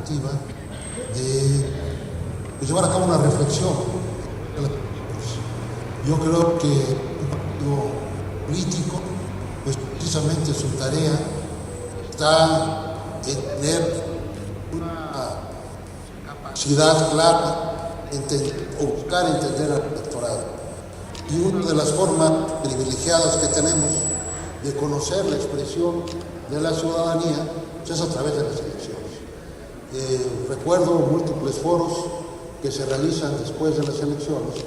perspectiva de pues, llevar a cabo una reflexión. Yo creo que un partido político, pues precisamente su tarea está en tener una capacidad clara o buscar entender al electorado. Y una de las formas privilegiadas que tenemos de conocer la expresión de la ciudadanía pues, es a través de las elecciones. Recuerdo múltiples foros que se realizan después de las elecciones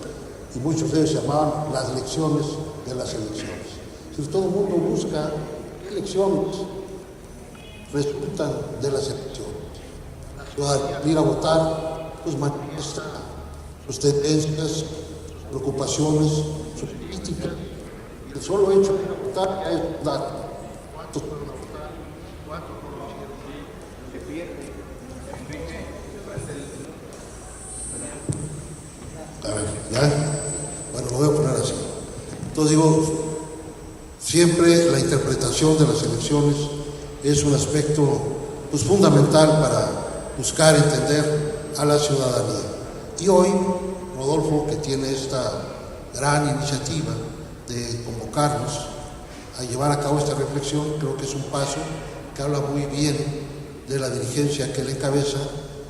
y muchos de ellos se llamaban las lecciones de las elecciones. Si todo el mundo busca qué elecciones resultan de las elecciones. La ciudadanía ir a votar, pues manifiesta sus tendencias, sus preocupaciones, sus críticas. El solo hecho de ir a votar es un dato. ¿Cuántos fueron a votar? ¿Cuántos no se pierde? A ver, ¿ya? Bueno, lo voy a poner así. Entonces digo, siempre la interpretación de las elecciones es un aspecto pues, fundamental para buscar entender a la ciudadanía. Y hoy, Rodolfo, que tiene esta gran iniciativa de convocarnos a llevar a cabo esta reflexión, creo que es un paso que habla muy bien de la dirigencia que él encabeza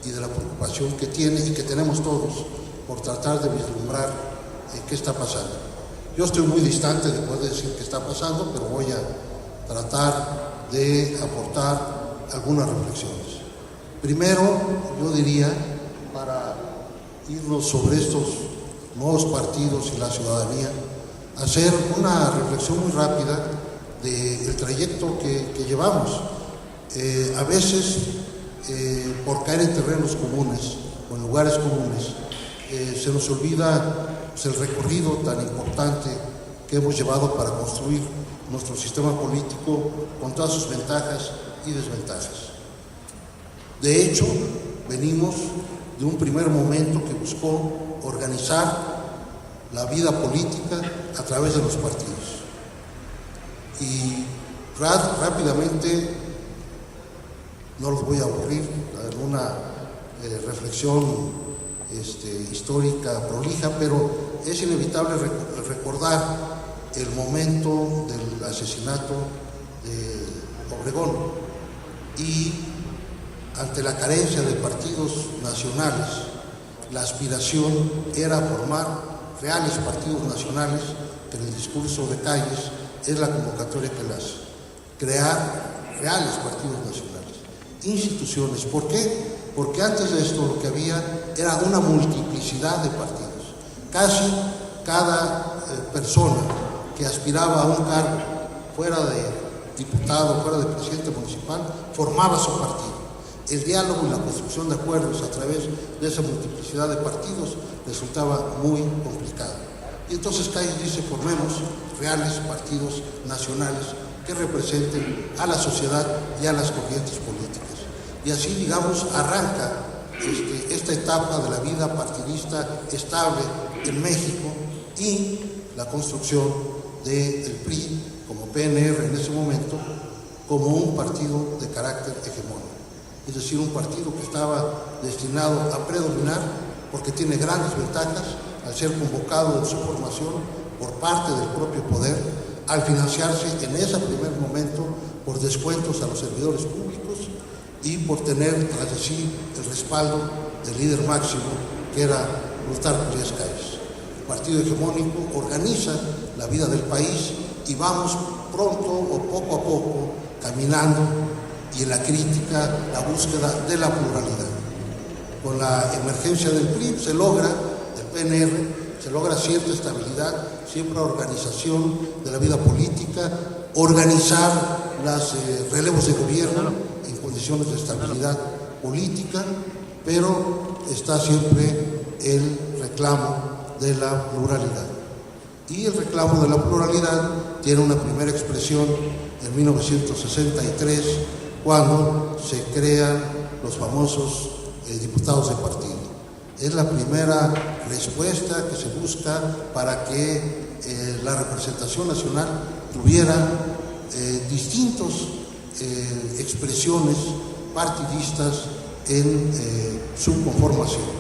y de la preocupación que tiene y que tenemos todos por tratar de vislumbrar qué está pasando. Yo estoy muy distante de poder decir qué está pasando, pero voy a tratar de aportar algunas reflexiones. Primero, yo diría, para irnos sobre estos nuevos partidos y la ciudadanía, hacer una reflexión muy rápida del trayecto que llevamos. A veces, por caer en terrenos comunes o en lugares comunes, se nos olvida pues, el recorrido tan importante que hemos llevado para construir nuestro sistema político con todas sus ventajas y desventajas. De hecho, venimos de un primer momento que buscó organizar la vida política a través de los partidos. Y rápidamente, no los voy a aburrir en una reflexión histórica prolija, pero es inevitable recordar el momento del asesinato de Obregón y ante la carencia de partidos nacionales, la aspiración era formar reales partidos nacionales, que en el discurso de Calles es la convocatoria que las crear reales partidos nacionales, instituciones. ¿Por qué? Porque antes de esto lo que había era una multiplicidad de partidos. Casi cada persona que aspiraba a un cargo, fuera de diputado, fuera de presidente municipal, formaba su partido. El diálogo y la construcción de acuerdos a través de esa multiplicidad de partidos resultaba muy complicado. Y entonces Calles dice, formemos reales partidos nacionales que representen a la sociedad y a las corrientes políticas. Y así, digamos, arranca esta etapa de la vida partidista estable en México y la construcción del PRI como PNR en ese momento como un partido de carácter hegemónico. Es decir, un partido que estaba destinado a predominar porque tiene grandes ventajas al ser convocado en su formación por parte del propio poder, al financiarse en ese primer momento por descuentos a los servidores públicos y por tener tras de sí el respaldo del líder máximo, que era Plutarco Elías Calles. El partido hegemónico organiza la vida del país y vamos pronto o poco a poco caminando y en la crítica, la búsqueda de la pluralidad. Con la emergencia del PRI se logra, del PNR, se logra cierta estabilidad, siempre organización de la vida política, organizar los relevos de gobierno en condiciones de estabilidad política, pero está siempre el reclamo de la pluralidad. Y el reclamo de la pluralidad tiene una primera expresión en 1963, cuando se crean los famosos diputados de partido. Es la primera respuesta que se busca para que la representación nacional tuviera distintas expresiones partidistas en su conformación.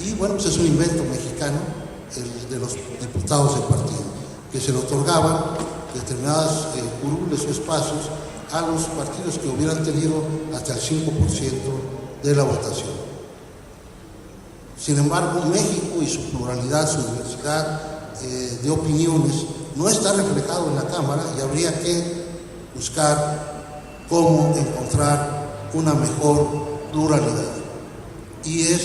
Y bueno, pues es un invento mexicano, el de los diputados del partido, que se le otorgaban determinadas curules o espacios a los partidos que hubieran tenido hasta el 5% de la votación. Sin embargo, México y su pluralidad, su diversidad de opiniones no está reflejado en la Cámara y habría que buscar cómo encontrar una mejor pluralidad. Y es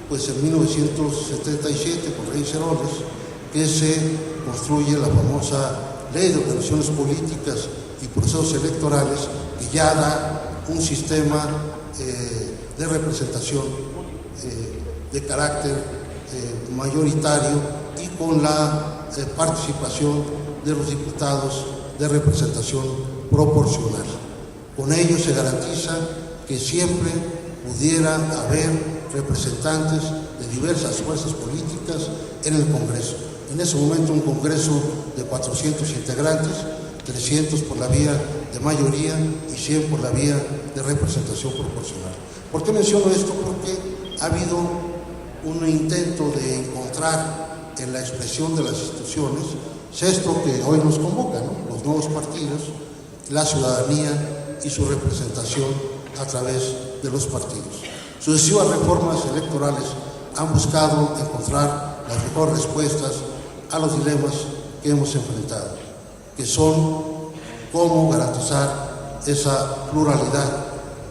pues en 1977, con Reyes Heroles, que se construye la famosa Ley de Organizaciones Políticas y Procesos Electorales, que ya da un sistema de representación de carácter mayoritario y con la participación de los diputados de representación proporcional. Con ello se garantiza que siempre pudiera haber representantes de diversas fuerzas políticas en el Congreso. En ese momento un Congreso de 400 integrantes, 300 por la vía de mayoría y 100 por la vía de representación proporcional. ¿Por qué menciono esto? Porque ha habido un intento de encontrar en la expresión de las instituciones esto que hoy nos convoca, ¿no? Los nuevos partidos, la ciudadanía y su representación a través de los partidos. Sucesivas reformas electorales han buscado encontrar las mejores respuestas a los dilemas que hemos enfrentado, que son cómo garantizar esa pluralidad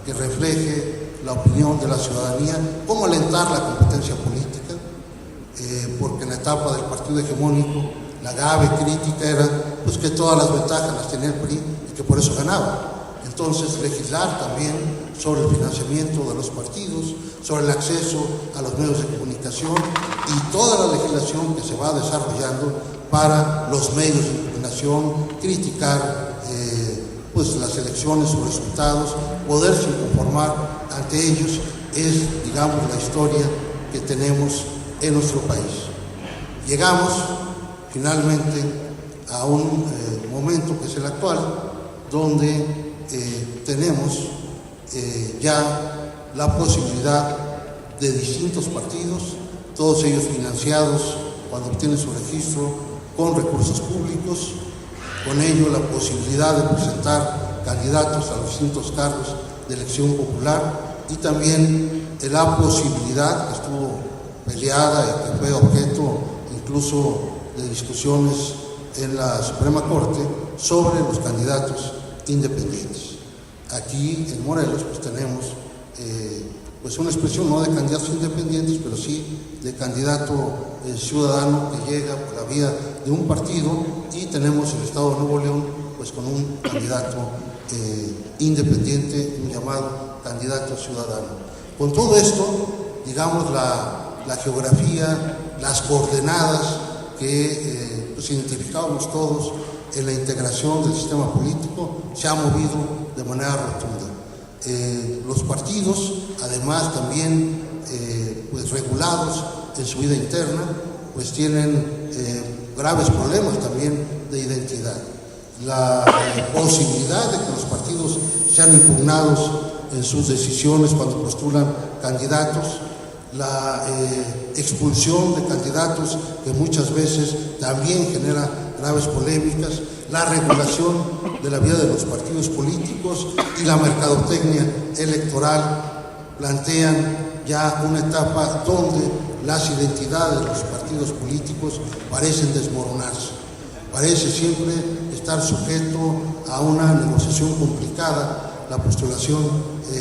que refleje la opinión de la ciudadanía, cómo alentar la competencia política, porque en la etapa del partido hegemónico la grave crítica era pues, que todas las ventajas las tenía el PRI y que por eso ganaba. Entonces, legislar también sobre el financiamiento de los partidos, sobre el acceso a los medios de comunicación y toda la legislación que se va desarrollando para los medios de impugnación, criticar pues las elecciones, sus resultados, poderse conformar ante ellos, es, digamos, la historia que tenemos en nuestro país. Llegamos finalmente a un momento que es el actual, donde tenemos ya la posibilidad de distintos partidos, todos ellos financiados cuando obtienen su registro con recursos públicos, con ello la posibilidad de presentar candidatos a los distintos cargos de elección popular y también la posibilidad que estuvo peleada y que fue objeto incluso de discusiones en la Suprema Corte sobre los candidatos independientes. Aquí en Morelos pues tenemos pues una expresión no de candidatos independientes, pero sí de candidato ciudadano que llega por la vía de un partido, y tenemos el Estado de Nuevo León pues con un candidato independiente, un llamado candidato ciudadano. Con todo esto, digamos, la geografía, las coordenadas que pues identificábamos todos en la integración del sistema político se ha movido de manera rotunda. Los partidos, además también pues regulados en su vida interna, pues tienen graves problemas también de identidad. La posibilidad de que los partidos sean impugnados en sus decisiones cuando postulan candidatos, la expulsión de candidatos que muchas veces también genera graves polémicas, la regulación de la vida de los partidos políticos y la mercadotecnia electoral plantean ya una etapa donde las identidades de los partidos políticos parecen desmoronarse. Parece siempre estar sujeto a una negociación complicada la postulación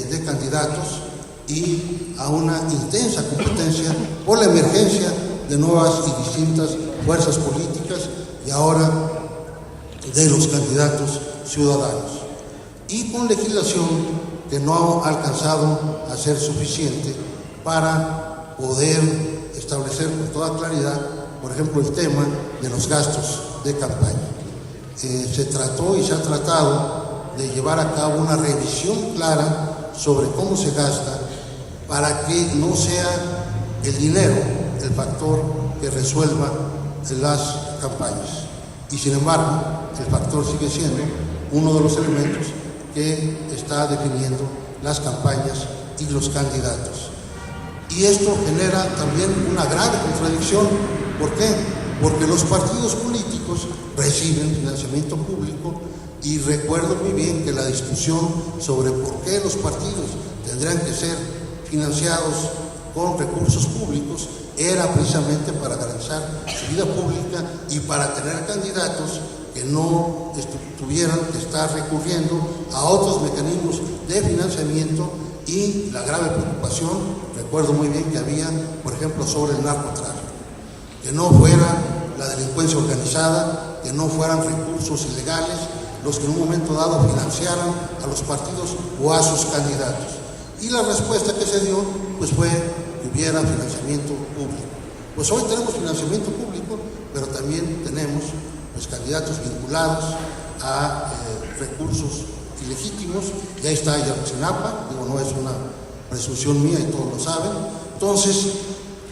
de candidatos y a una intensa competencia por la emergencia de nuevas y distintas fuerzas políticas y ahora de los candidatos ciudadanos. Y con legislación que no ha alcanzado a ser suficiente para poder establecer con toda claridad, por ejemplo, el tema de los gastos de campaña. Se trató y se ha tratado de llevar a cabo una revisión clara sobre cómo se gasta para que no sea el dinero el factor que resuelva las campañas. Y sin embargo, el factor sigue siendo uno de los elementos que está definiendo las campañas y los candidatos. Y esto genera también una grave contradicción. ¿Por qué? Porque los partidos políticos reciben financiamiento público, y recuerdo muy bien que la discusión sobre por qué los partidos tendrían que ser financiados con recursos públicos era precisamente para garantizar su vida pública y para tener candidatos que no tuvieran que estar recurriendo a otros mecanismos de financiamiento. Y la grave preocupación, recuerdo muy bien que había, por ejemplo, sobre el narcotráfico, que no fuera la delincuencia organizada, que no fueran recursos ilegales los que en un momento dado financiaran a los partidos o a sus candidatos. Y la respuesta que se dio pues fue que hubiera financiamiento público. Pues hoy tenemos financiamiento público, pero también tenemos pues candidatos vinculados a recursos ilegítimos. Y ahí está Ayotzinapa, digo, no es una presunción mía y todos lo saben. Entonces,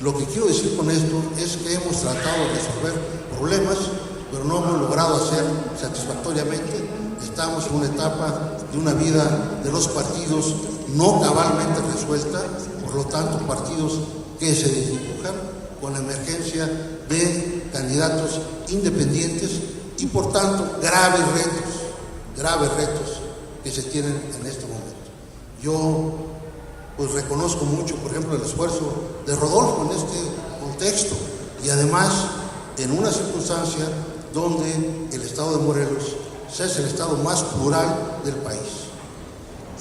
lo que quiero decir con esto es que hemos tratado de resolver problemas, pero no hemos logrado hacer satisfactoriamente. Estamos en una etapa de una vida de los partidos no cabalmente resuelta, por lo tanto partidos que se dibujan con la emergencia de candidatos independientes y por tanto graves retos que se tienen en este momento. Yo pues reconozco mucho, por ejemplo, el esfuerzo de Rodolfo en este contexto, y además en una circunstancia donde el estado de Morelos es el estado más plural del país.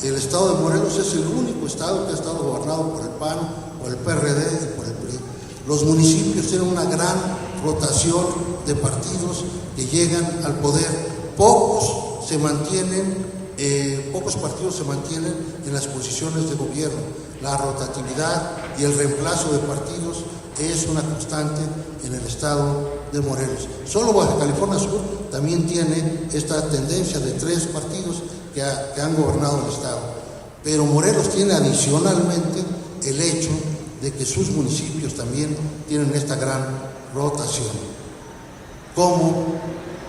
El estado de Morelos es el único estado que ha estado gobernado por el PAN, por el PRD y por el PRI. Los municipios tienen una gran rotación de partidos que llegan al poder. Pocos partidos se mantienen en las posiciones de gobierno. La rotatividad y el reemplazo de partidos es una constante en el estado de Morelos. Solo Baja California Sur también tiene esta tendencia de 3 partidos que han gobernado el estado. Pero Morelos tiene adicionalmente el hecho de que sus municipios también tienen esta gran rotación. ¿Cómo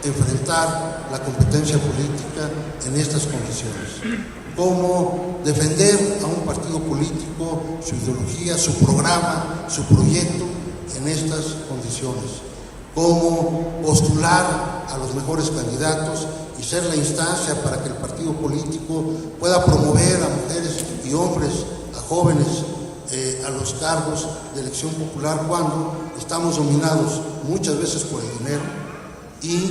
enfrentar la competencia política en estas condiciones? ¿Cómo defender a un partido político, su ideología, su programa, su proyecto en estas condiciones? ¿Cómo postular a los mejores candidatos y ser la instancia para que el partido político pueda promover a mujeres y hombres, a jóvenes, a los cargos de elección popular, cuando estamos dominados muchas veces por el dinero y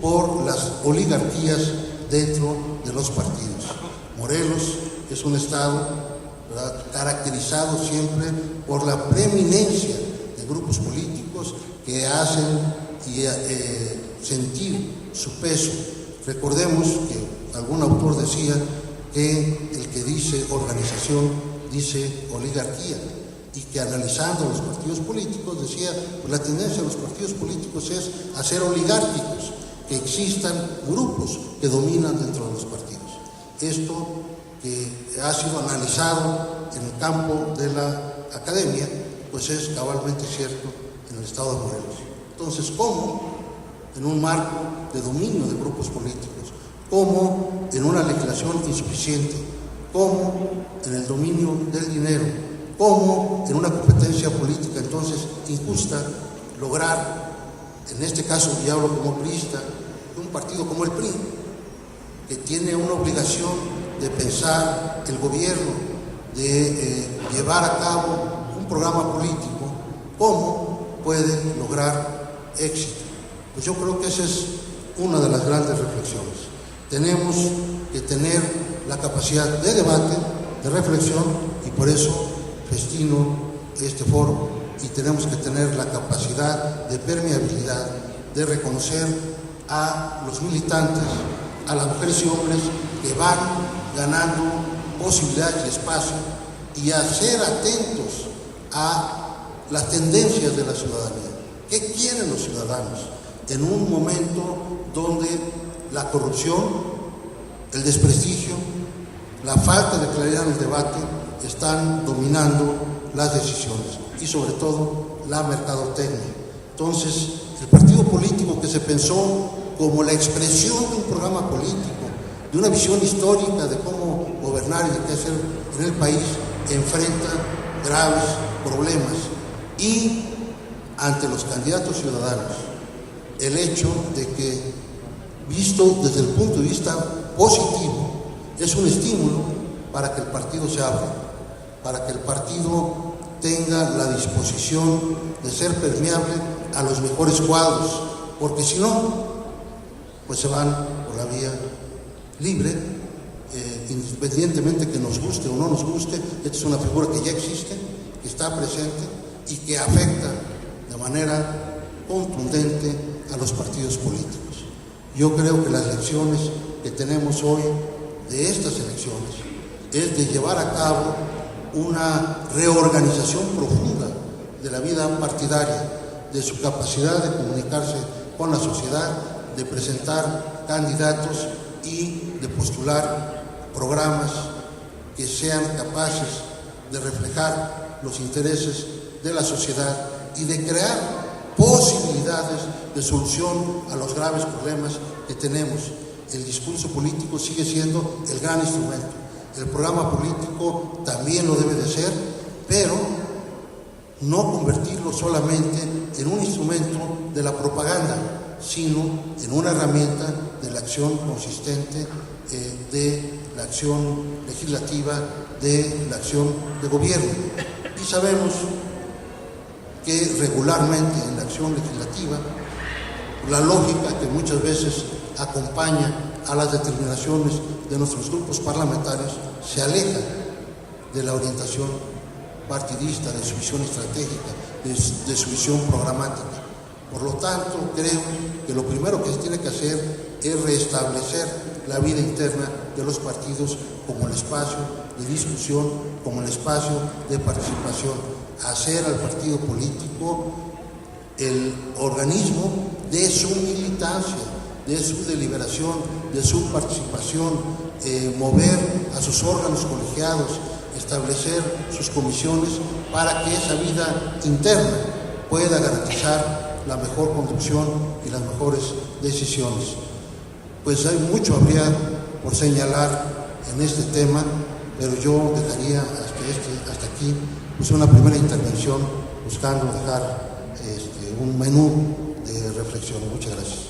por las oligarquías dentro de los partidos? Morelos es un estado, ¿verdad?, caracterizado siempre por la preeminencia de grupos políticos que hacen sentir su peso. Recordemos que algún autor decía que el que dice organización dice oligarquía, y que analizando los partidos políticos decía, pues la tendencia de los partidos políticos es a ser oligárquicos, que existan grupos que dominan dentro de los partidos. Esto que ha sido analizado en el campo de la academia, pues es cabalmente cierto en el estado de Morelos. Entonces, ¿cómo en un marco de dominio de grupos políticos, cómo en una legislación insuficiente, cómo en el dominio del dinero, cómo en una competencia política entonces injusta, lograr, en este caso yo hablo como priista, un partido como el PRI, que tiene una obligación de pensar el gobierno, de llevar a cabo un programa político, cómo puede lograr éxito? Pues yo creo que esa es una de las grandes reflexiones. Tenemos que tener la capacidad de debate, de reflexión, y por eso festino este foro, y tenemos que tener la capacidad de permeabilidad, de reconocer a los militantes, a las mujeres y hombres que van ganando posibilidades y espacio, y a ser atentos a las tendencias de la ciudadanía. ¿Qué quieren los ciudadanos en un momento donde la corrupción, el desprestigio, la falta de claridad en el debate están dominando las decisiones, y sobre todo la mercadotecnia? Entonces, el partido político que se pensó como la expresión de un programa político, de una visión histórica de cómo gobernar y de qué hacer en el país, enfrenta graves problemas y ante los candidatos ciudadanos el hecho de que, visto desde el punto de vista positivo, es un estímulo para que el partido se abra, para que el partido tenga la disposición de ser permeable a los mejores cuadros, porque si no, pues se van por la vía libre, independientemente que nos guste o no nos guste. Esta es una figura que ya existe, que está presente y que afecta de manera contundente a los partidos políticos. Yo creo que las lecciones que tenemos hoy de estas elecciones es de llevar a cabo una reorganización profunda de la vida partidaria, de su capacidad de comunicarse con la sociedad, de presentar candidatos y de postular programas que sean capaces de reflejar los intereses de la sociedad y de crear posibilidades de solución a los graves problemas que tenemos. El discurso político sigue siendo el gran instrumento. El programa político también lo debe de ser, pero no convertirlo solamente en un instrumento de la propaganda, sino en una herramienta de la acción consistente, de la acción legislativa, de la acción de gobierno. Y sabemos que regularmente en la acción legislativa la lógica que muchas veces acompaña a las determinaciones de nuestros grupos parlamentarios se aleja de la orientación partidista, de su visión estratégica, de su visión programática. Por lo tanto, creo que lo primero que se tiene que hacer es restablecer la vida interna de los partidos como el espacio de discusión, como el espacio de participación, hacer al partido político el organismo de su militancia, de su deliberación, de su participación, mover a sus órganos colegiados, establecer sus comisiones para que esa vida interna pueda garantizar la mejor conducción y las mejores decisiones. Pues hay mucho habría por señalar en este tema, pero yo dejaría hasta aquí pues una primera intervención buscando dejar un menú de reflexión. Muchas gracias.